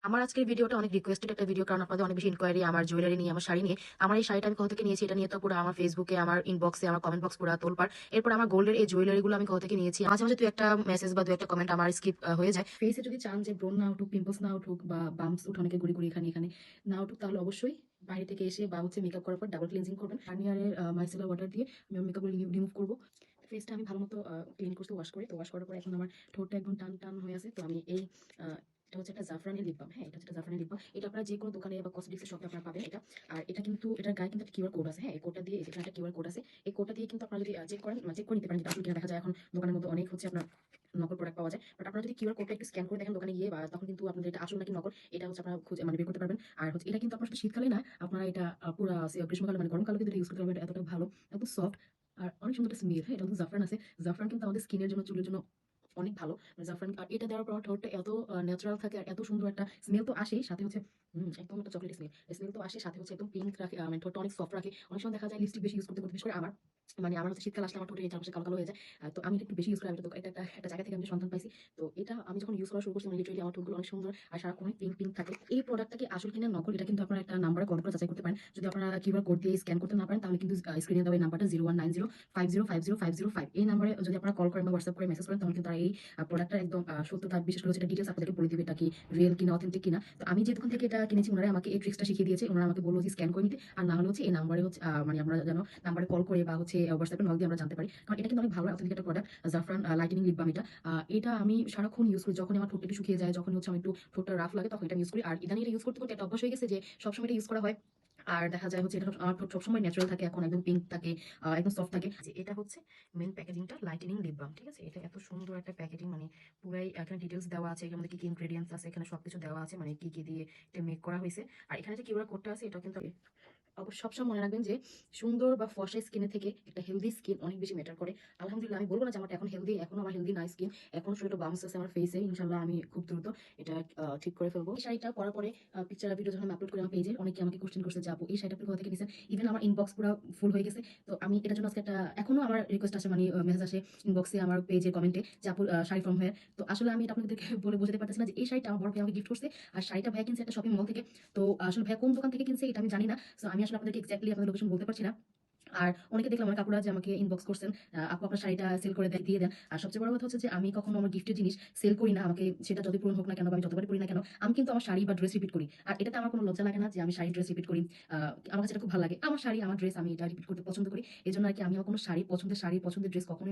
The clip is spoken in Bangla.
আমার আজকের ভিডিওটা অনেক রিকোয়েস্টেড একটা ভিডিও, কারণ আপনাদের অনেক বেশি ইনকোয়ারি আমার জুয়েলারি নিয়ে, আমার শাড়ি নিয়ে। আমার এই শাড়িটা আমি কোথা থেকে নিয়েছি এটা নিয়ে তো পুরো আমার ফেসবুকে, আমার ইনবক্সে, আমার কমেন্ট বক্স পুরো তোলপাড়। এরপর আমার গোল্ডের এই জুয়েলারি গুলো আমি কোথা থেকে নিয়েছি, মাঝে মাঝে দু একটা মেসেজ বা দু একটা কমেন্ট আমার স্কিপ হয়ে যায়। ফেসে যদি চান যে ব্রণ না উঠুক, পিম্পলস না উঠুক, বা বাম্পস উঠে অনেকে গুড়ি গুড়ি এখানে এখানে না উঠুক, তাহলে অবশ্যই বাইরে থেকে এসে বা মেকআপ করার পর ডাবল ক্লিনজিং করবেন। গার্নিয়ারের মাইসেলার ওয়াটার দিয়ে আমি মেকআপ রিমুভ করবো। ফেসটা আমি ভালো মতো ক্লিন করতে ওয়াশ করি। তো ওয়াশ করার পর এখন আমার ঠোঁটটা একদম টান টান হয়ে আছে। তো আমি এই এটা হচ্ছে একটা জাফরানের লিপ বাম। হ্যাঁ, এটা হচ্ছে একটা জাফরানের লিপ বাম। এটা আপনারা যে কোনো দোকানে বা কসমেটিক্সের শপে আপনারা পাবেন এটা। আর এটা কিন্তু এটার গায়ে কিন্তু একটা কিউআর কোড আছে। হ্যাঁ, এই কোডটা দিয়ে, এখানে একটা কিউআর কোড আছে। এই কোডটা দিয়ে কিন্তু আপনারা যদি চেক করেন, চেক করে নিতে পারেন যেটা আসলে কিনা। দেখা যায় এখন দোকানের মধ্যে অনেক হচ্ছে আপনার নকল প্রোডাক্ট পাওয়া যায়। বাট আপনারা যদি কিউআর কোডটা একটু স্ক্যান করে দেখেন দোকানে গিয়ে, বা তখন কিন্তু আপনাদের এটা আসল নাকি নকল এটা হচ্ছে আপনারা খুঁজে বের করতে পারবেন। আর হচ্ছে এটা কিন্তু আপনার শুধু শীতকালে না, আপনারা এটা পুরো গ্রীষ্মকালে গরমকালে কিন্তু এটা ইউজ করতে পারবেন। এটা এতটা ভালো, এত সফট, আর অনেক সুন্দর একটা স্মেল। হ্যাঁ, এটা কিন্তু জাফরান আছে। জাফরান কিন্তু আমাদের স্কিনের জন্য, চুলের জন্য অনেক ভালো। জাফরান আর এটা দেওয়ার পর ঠোঁটটা এত ন্যাচারাল থাকে, আর এত সুন্দর একটা স্মেল তো আসেই, সাথে হচ্ছে একদম একটা চকলেট স্মেল স্মেল তো আসে, সাথে হচ্ছে একদম পিঙ্ক রাখে, ঠোঁটটা অনেক সফট রাখে। অনেক সময় দেখা যায় লিপস্টিক বেশি ইউজ করতে করতে, বিশেষ করে আমার আমার হচ্ছে শীতকাল আসলে আমার ঠোঁটে চারপাশে কালো কালো হয়ে যায়। তো আমি এটা একটু বেশি ইউজ করি। আমি এটা একটা জায়গা থেকে আমি সন্ধান পাইছি। তো এটা আমি যখন ইউজ করা শুরু করছি, লিটারালি আমার ঠোঁটগুলো অনেক সুন্দর আর সারাক্ষণ পিঙ্ক পিঙ্ক থাকে। এই প্রোডাক্টটা কি আসল কিনা নকল, এটা কিন্তু আপনারা একটা নাম্বারে কল করে যাচাই করতে পারেন। যদি আপনারা কিউআর কোড দিয়ে স্ক্যান করতে না পারেন, তাহলে কিন্তু স্ক্রিনে দেওয়া এই নাম্বারটা 019050500505 এই নাম্বারে যদি আপনারা কল করেন বা হোয়াটসঅ্যাপ করে মেসেজ করেন, তাহলে কিন্তু তারা এই প্রোডাক্টটার একদম সত্যতা, বিশেষ করে যেটা ডিটেলস আপনাদেরকে বলে দিবে এটা কি রিয়েল কিনা, অথেন্টিক কিনা। তো আমি যে দোকান থেকে এটা কিনেছি, ওনারা আমাকে এই ট্রিক্সটা শিখিয়ে দিয়েছে। ওনারা আমাকে বললো যে স্ক্যান করে নিতে, আর না হলে হচ্ছে এই নাম্বারে হচ্ছে আমরা যেন নাম্বারে কল করে বা হচ্ছে হোয়াটসঅ্যাপে নক দিয়ে আমরা জানতে পারি। কারণ এটা কিন্তু অনেক ভালো অথেন্টিক একটা প্রোডাক্ট, জাফরান লাইটেনিং লিপ বাম। এটা আমি সারাক্ষণ ইউজ করি। যখন আমার ঠোঁটটা একটু শুকিয়ে যায়, যখন হচ্ছে আমার একটু ঠোঁটটা রাফ লাগে, তখন এটা ইউজ করি। আর ইদানিং এটা ইউজ করতে করতে একটা অভ্যাস হয়ে গেছে যে সবসময় এটা ইউজ করা হয়। আর দেখা যায় হচ্ছে এটা আমার ঠোঁট সবসময় ন্যাচারাল থাকে, এখন একদম পিঙ্ক থাকে, একদম সফট থাকে। যে এটা হচ্ছে মেন প্যাকেজিংটা, লাইটেনিং লিপ বাম। ঠিক আছে, এটা এত সুন্দর একটা প্যাকেজিং, পুরাই এখানে ডিটেলস দেওয়া আছে, এর মধ্যে কি কি ইনগ্রেডিয়েন্টস আছে, এখানে সবকিছু দেওয়া আছে, কি কি দিয়ে এটা মেক করা হয়েছে। আর এখানে যে কিউআর কোডটা আছে, এটা কিন্তু অবশ্য সবসময় মনে রাখবেন যে সুন্দর বা ফর্সা স্কিনের থেকে একটা হেলদি স্কিন অনেক বেশি ম্যাটার করে। আলহামদুলিল্লাহ, আমি বলবো না যে আমার এখন হেলদি, এখন আমার হেলদি না স্কিন, এখন ছোট বাউন্স আছে আমার ফেসে। ইনশাল্লাহ আমি খুব দ্রুত এটা ঠিক করে ফেলবো। এই শাড়িটা পরার পরে পিকচার ভিডিও যখন আপলোড করি আমার পেজে, অনেকে আমাকে কোশ্চেন করছে যে আপু এই শাড়িটা আপনি কোথা থেকে নিছেন। ইভেন আমার ইনবক্স পুরো ফুল হয়ে গেছে। তো আমি এটার জন্য আজকে একটা, এখনো আমার রিকোয়েস্ট আসে, মেসেজ আসে ইনবক্সে, আমার পেজে কমেন্টে, যে আপু শাড়ি ফ্রম হয়ে। তো আসলে আমি এটা আপনাদেরকে বলে বোঝাতে পারতেছি না যে এই শাড়িটা আমার বড় ভাই আমাকে গিফট করছে। আর শাড়িটা ভাইয়া কিনছে একটা শপিং মল থেকে। তো আসলে ভাইয়া কোন দোকান থেকে কিনছে এটা আমি জানি না। তো আমি আসলে আপনাদেরকে এক্স্যাক্টলি আপনাদের লোকেশন বলতে পারছি না। আর অনেকে দেখলাম আমার কাকুরা যে আমাকে ইনবক্স করছেন, আপু আপনার শাড়িটা সেল করে দিয়ে দেন। আর সবচেয়ে বড় কথা হচ্ছে যে আমি কখনো আমার গিফটের জিনিস সেল করি না। আমাকে সেটা যতই পূরণ হোক না কেন, বা আমি যতবারই পড়ি না কেন, আমি কিন্তু আমার শাড়ি বা ড্রেস রিপিট করি। আর এটাতে আমার কোনো লজ্জা লাগে না যে আমি শাড়ি ড্রেস রিপিট করি। আমার কাছে এটা খুব ভালো লাগে। আমার শাড়ি, আমার ড্রেস, আমি এটা রিপিট করতে পছন্দ করি। এই জন্য আর কি আমি আমার কোনো শাড়ি, পছন্দের ড্রেস কখনো